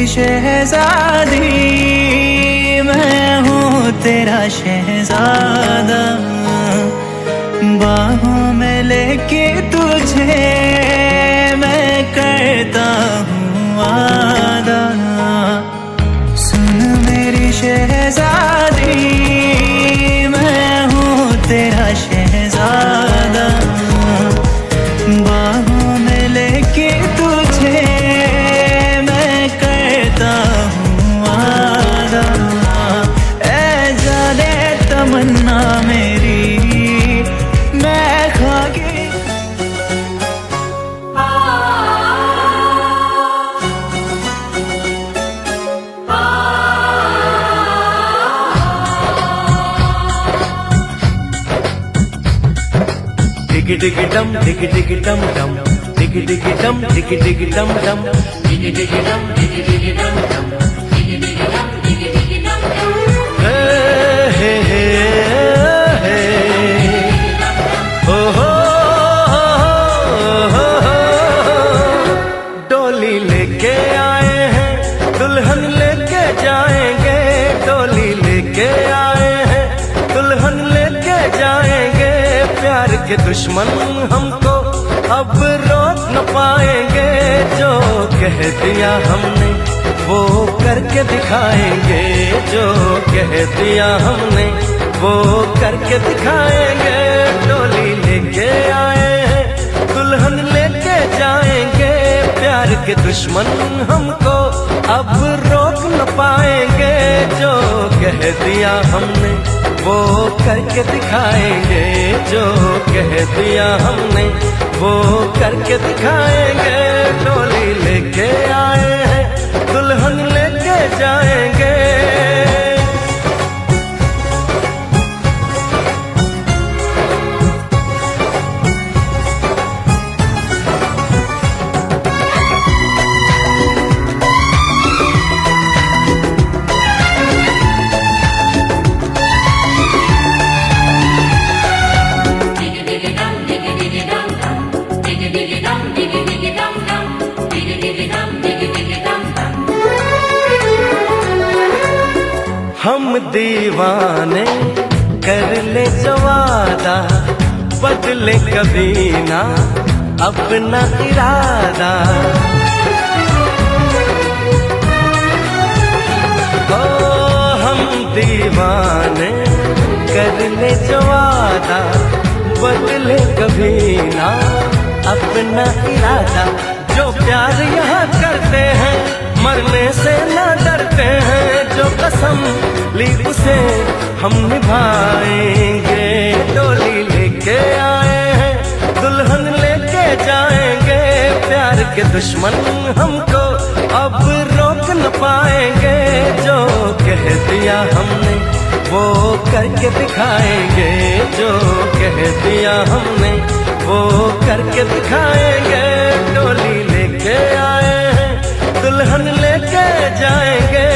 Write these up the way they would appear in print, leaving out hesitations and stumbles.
मेरी शहजादी, मैं हूँ तेरा शहजादा। बाहों में लेके तुझे मैं करता हूँ वादा। सुन मेरी शहजादी, मैं हूँ तेरा शहजादा। बाहों में लेके तुझे मैं करता हूँ वादा। ऐ जाने तमन्ना मेरी, मैं खाके डिगी डिगी डम डिगी डिगी डम डम डिगी डिगी डम डिगी डिगी डम डम डिगी डिगी डम डिगी डिगी डम डम डिगी डिगी डम डिगी डिगी डम डम। हे हे हे ओ हो डोली लेके आए हैं, दुल्हन लेके जाएंगे। डोली लेके आए हैं, दुल्हन लेके जाएंगे। प्यार के दुश्मन हमको अब रोक न पाएंगे। जो कह दिया हमने वो करके दिखाएंगे। जो कह दिया हमने वो करके दिखाएंगे। डोली लेके आए हैं, दुल्हन लेके जाएंगे। प्यार के दुश्मन हमको अब रोक न पाएंगे। जो कह दिया हमने वो करके दिखाएंगे। जो कह दिया हमने वो करके दिखाएंगे। डोली लेके आए हैं, दुल्हन लेके जाएंगे। हम दीवाने कर ले जो वादा, बदले कभी ना अपना इरादा। ओ हम दीवाने कर ले जो वादा, बदले कभी ना अपना इरादा। जो प्यार यहाँ करते हैं मरने से ना डरते हैं। जो कसम ली उसे हम निभाएंगे। डोली लेके आए हैं, दुल्हन लेके जाएंगे। प्यार के दुश्मन हमको अब रोक न पाएंगे। जो कह दिया हमने वो करके दिखाएंगे। जो कह दिया हमने वो करके दिखाएंगे। डोली लेके आए हैं, दुल्हन लेके जाएंगे।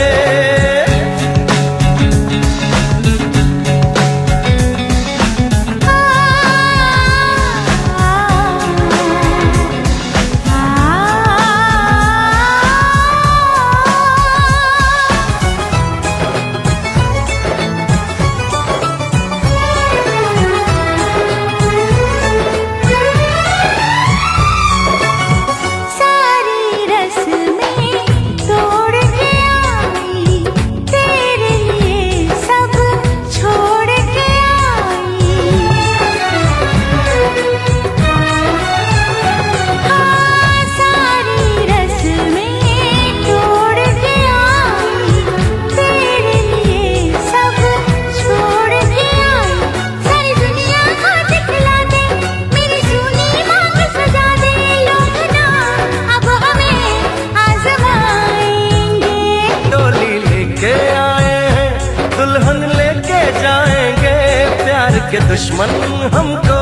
के दुश्मन हमको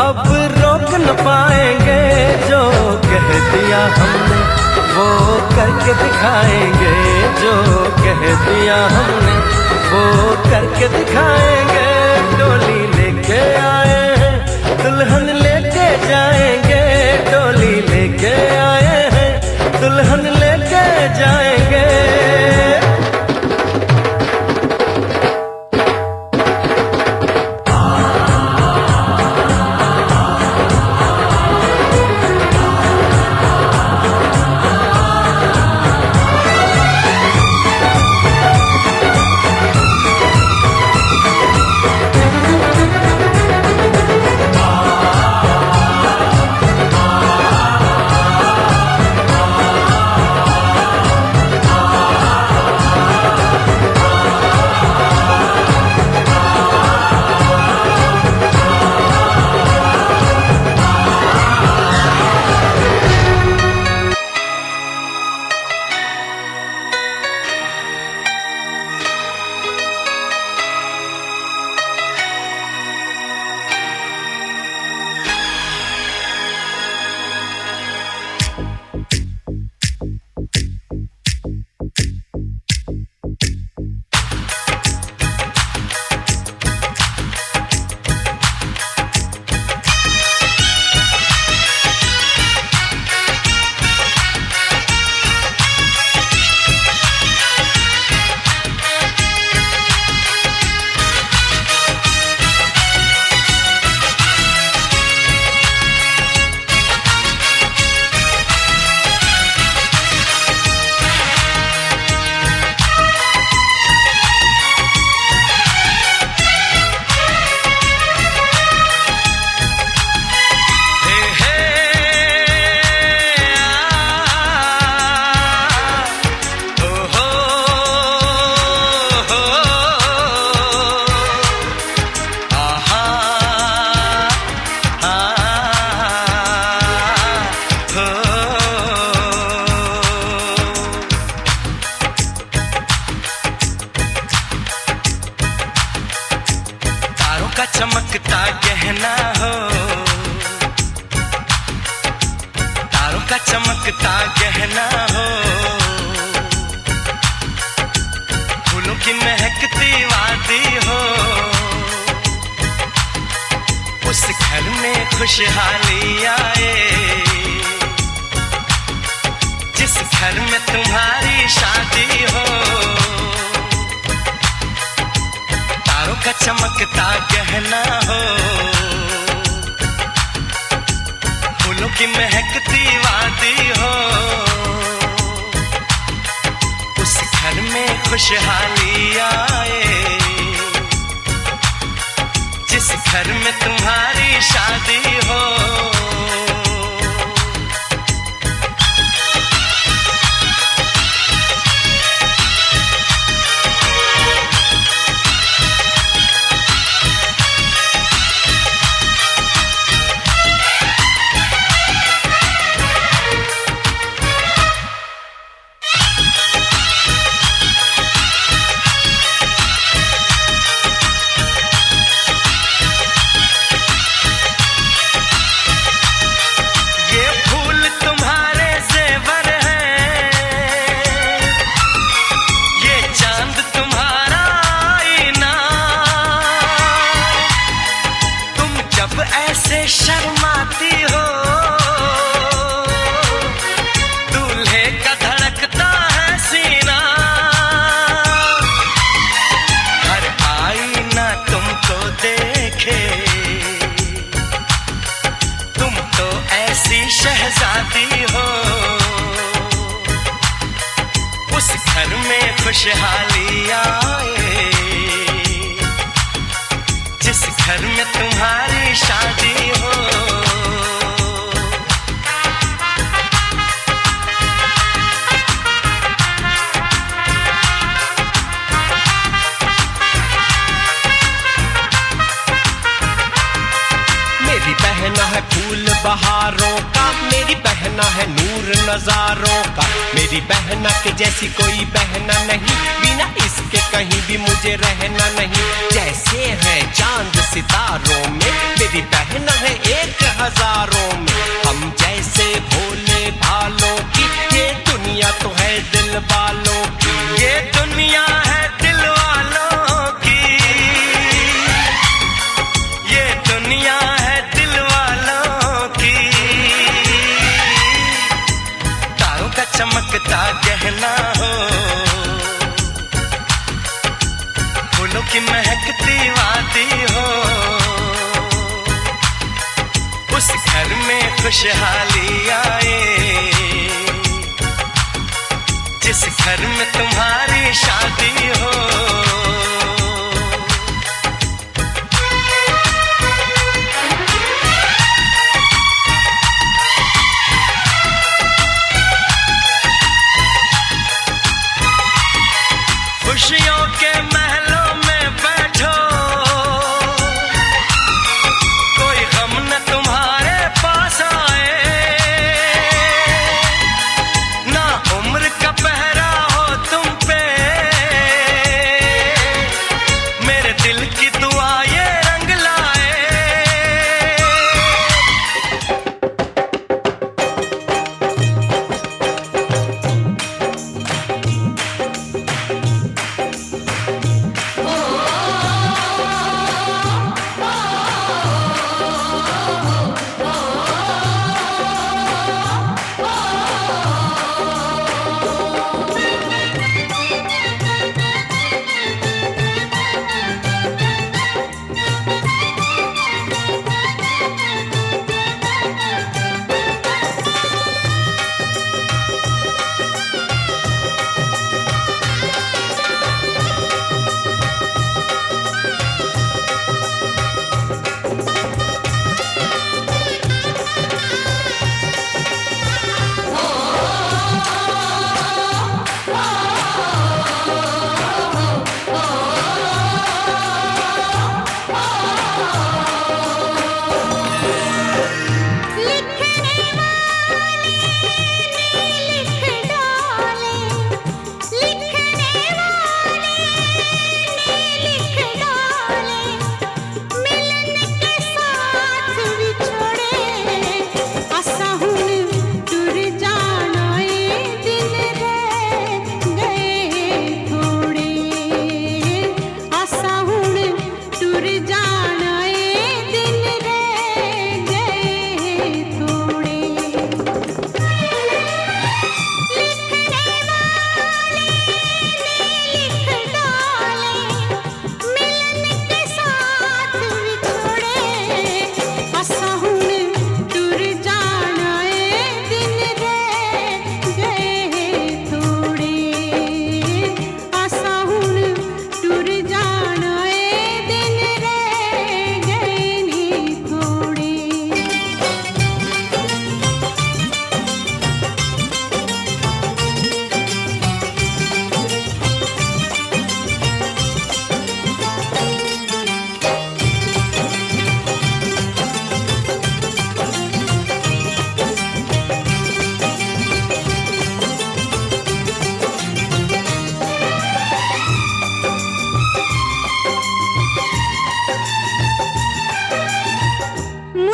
अब रोक न पाएंगे। जो कह दिया हमने वो करके दिखाएंगे। जो कह दिया हमने वो करके दिखाएंगे। डोली लेके आए हैं, दुल्हन लेके जाएंगे। डोली लेके आए हैं, दुल्हन लेके जाएंगे। चमकता गहना हो, तारों का चमकता गहना हो, फूलों की महकती वादी हो, उस घर में खुशहाली आए जिस घर में तुम्हारी शादी हो। तारों का चमकता गहना हो, फूलों की महकती वादी हो, उस घर में खुशहाली आए जिस घर में तुम्हारी शादी हो। ऐसे शर्माती हो, दूल्हे का धड़कता है सीना, हर आईना तुमको देखे, तुम तो ऐसी शहजादी हो, उस घर में खुशहाली आए जिस घर में तुम्हारी शादी हो। मेरी बहना है फूल बहारों का, मेरी बहना है नूर नजारों का, मेरी बहना के जैसी कोई बहना नहीं, बिना इसके कहीं भी मुझे रहना नहीं। जैसे है चांद सितारों में, मेरी बहना है एक हजारों में, हम जैसे भोले भालों की, ये दुनिया तो है दिल वालों की, ये दुनिया है दिल वालों की, ये दुनिया है दिल वालों की। तारों का चमकता गहना हो, फूलों की महकती वादी हो, उस घर में खुशहाली आए जिस घर में तुम्हारी शादी हो। खुशियों के महलों में बैठो, कोई गम न तुम्हारे पास आए, ना उम्र का पहरा हो तुम पे,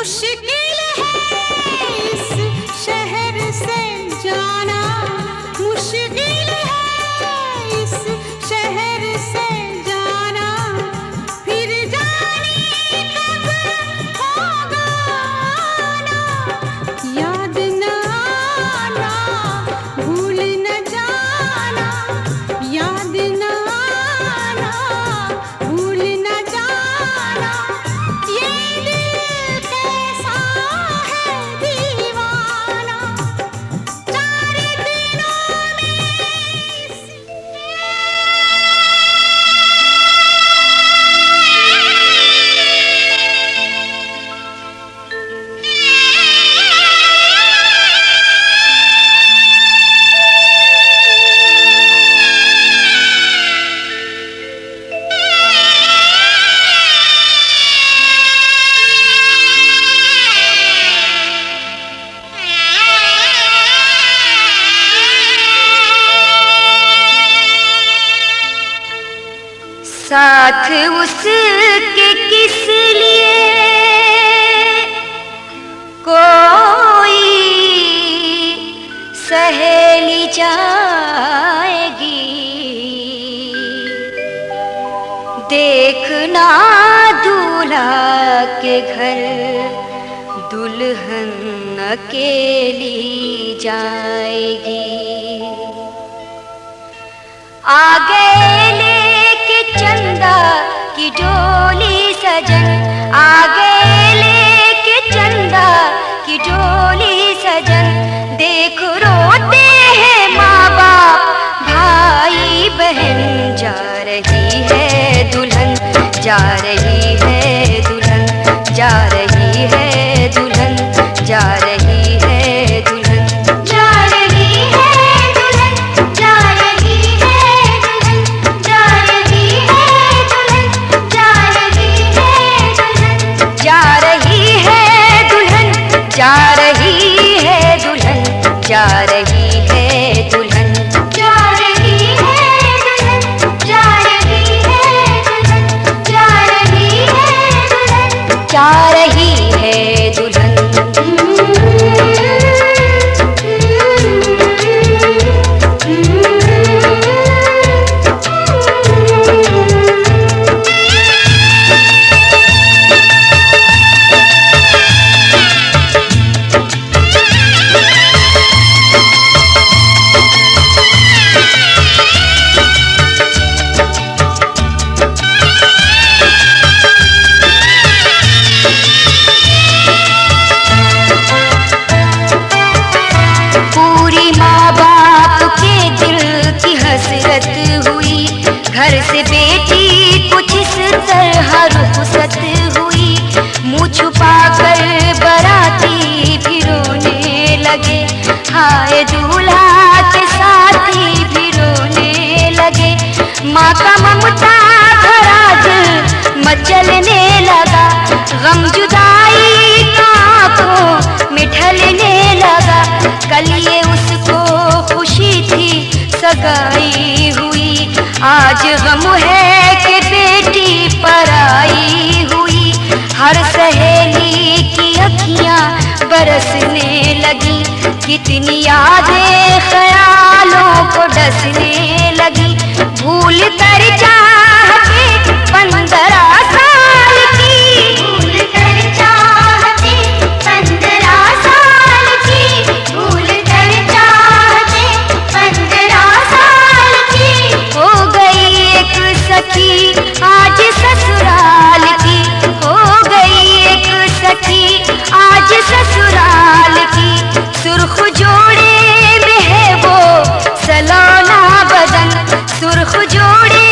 मुश्किल है इस शहर से जाना, मुश्किल है इस शहर से जाना, फिर जाने कब होगा आना, याद न आना, भूल न जाना, याद न आना, भूल न जाना, ये दिल कैसा है दीवाना, 4 दिनों में साथ उसके किस लिए कोई सहेली जाएगी, देखना दूल्हा के घर दुल्हन अकेली जाएगी। आगे लेके चंदा की डोली सजन, आगे लेके चंदा की डोली सजन, देख रोते हैं माँ बाप भाई बहन, जा रही है दुल्हन, जा रही है दुल्हन, जा रही है दुल्हन, जा रही है दुल्हन, जा रही है दुल्हन, जा रही है दुल्हन, जा रही है दुल्हन, जा रही है दुल्हन, जा रही है दुल्हन, जा रही है दुल्हन, जा रही है दुल्हन, जा रही है दुल्हन, जा रही है दुल्हन, जा रही है दुल्हन, जा रही है दुल्हन। घर से बेटी कुछ इस तरह रुखसत हुई, मुँह छुपा कर बराती भी रोने लगे, हाय दूल्हा के साथी भी रोने लगे। माँ का ममता भरा दिल मचलने लगा, गम जुदाई का आंखों में ढलने लगा, कल ये उसको खुशी थी सगाई हुई, आज गम है कि बेटी पराई हुई। हर सहेली की अखियां बरसने लगी, कितनी यादें ख्यालों को डसने लगी, भूल कर चाहते 15 साल की, भूल कर चाहते 15 साल की, भूल कर चाहते 15 साल की, हो गई एक सखी आज ससुराल की, हो गई एक सखी आज ससुराल की, सुर्ख जोड़े में है वो सलोना बदन, सुर्ख जोड़े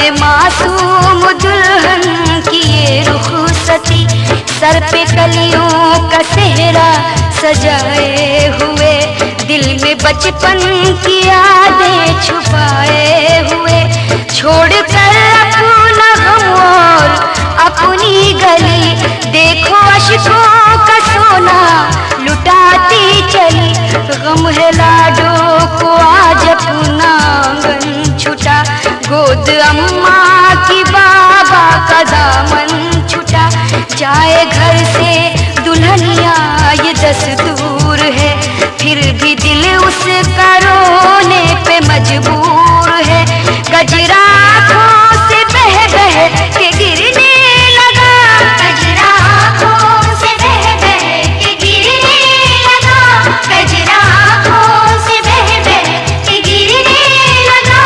जाए मासूम दुल्हन की ये रुखसती, सर पे कलियों का सेहरा सजाए हुए, दिल में बचपन की यादें छुपाए हुए, छोड़कर अपना गम और अपनी गली, देखो अश्कों का सोना लुटाती चली। गम है लाडों को आज अपना आंगन छुटा, गोद अम्मा की बाबा का दामन छुटा, जाए घर से दुल्हनिया ये दस्तूर है, फिर भी दिल उसका रोने पे मजबूर है। गजरा आँखों से बह बह के गिरने लगा, गजरा आँखों से बह बह के गिरने लगा, गजरा आँखों से बह बह के गिरने लगा।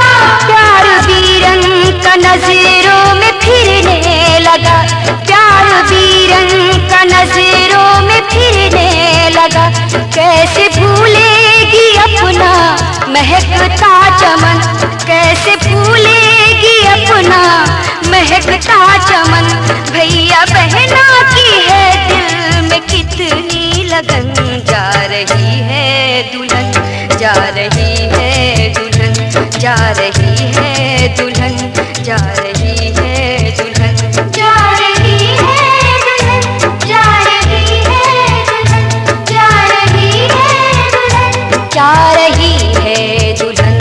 प्यार भी रंग का नजरों में फिरने लगा, प्यार भी रंग का नजरों में फिरने लगा। कैसे भूलेगी अपना महकता चमन, कैसे भूलेगी अपना महकता चमन। भैया बहना की है दिल में कितनी लगन, जा रही है दुल्हन, जा रही है दुल्हन, जा रही है दुल्हन, जा रही है दुल्हन, जा रही है दुल्हन, जा रही है दुल्हन, जा रही है दुल्हन, जा रही है दुल्हन।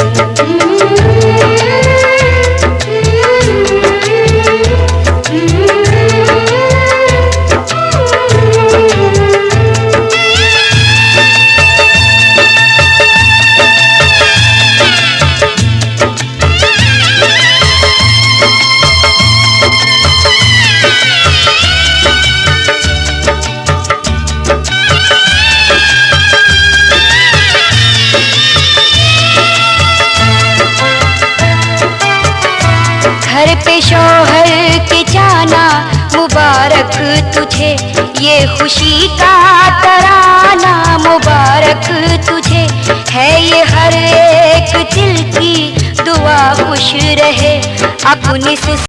घर पे शौहर के जाना मुबारक तुझे, ये खुशी का तराना मुबारक तुझे, है ये हर एक दिल की दुआ खुश रहे अपनी